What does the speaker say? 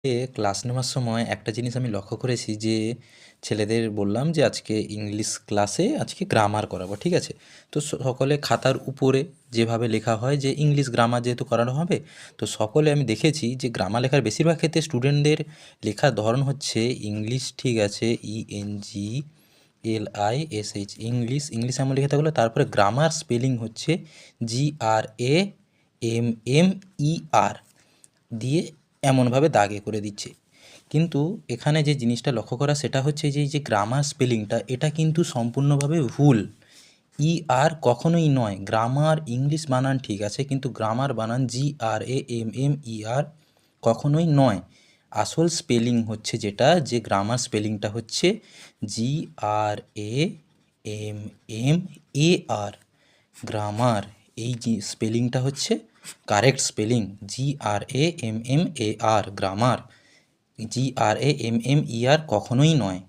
Class নেওয়ার সময় একটা জিনিস আমি লক্ষ্য করেছি যে ছেলেদের বললাম যে আজকে ইংলিশ ক্লাসে আজকে গ্রামার করাবো, ঠিক আছে? তো সকলে খাতার উপরে যেভাবে লেখা হয় যে ইংলিশ গ্রামার যেহেতু করানো হবে, তো সকলে আমি দেখেছি যে গ্রামার লেখার বেশিরভাগ ক্ষেত্রে স্টুডেন্টদের লেখার ধরন হচ্ছে ইংলিশ, ঠিক আছে, INGLISH, ইংলিশ। ইংলিশ এমন লিখে থাকলে তারপরে গ্রামার স্পেলিং হচ্ছে GRAMMER দিয়ে এমনভাবে দাগে করে দিচ্ছে। কিন্তু এখানে যে জিনিসটা লক্ষ্য করা সেটা হচ্ছে যে এই যে গ্রামার স্পেলিংটা, এটা কিন্তু সম্পূর্ণভাবে ভুল। কখনোই নয়। গ্রামার ইংলিশ বানান ঠিক আছে, কিন্তু গ্রামার বানান GRAMMER কখনোই নয়। আসল স্পেলিং হচ্ছে যেটা, যে গ্রামার স্পেলিংটা হচ্ছে GRAMMER, গ্রামার। এই যে স্পেলিংটা হচ্ছে correct spelling, GRAMMER, grammar. GRAMMER কখনোই নয়।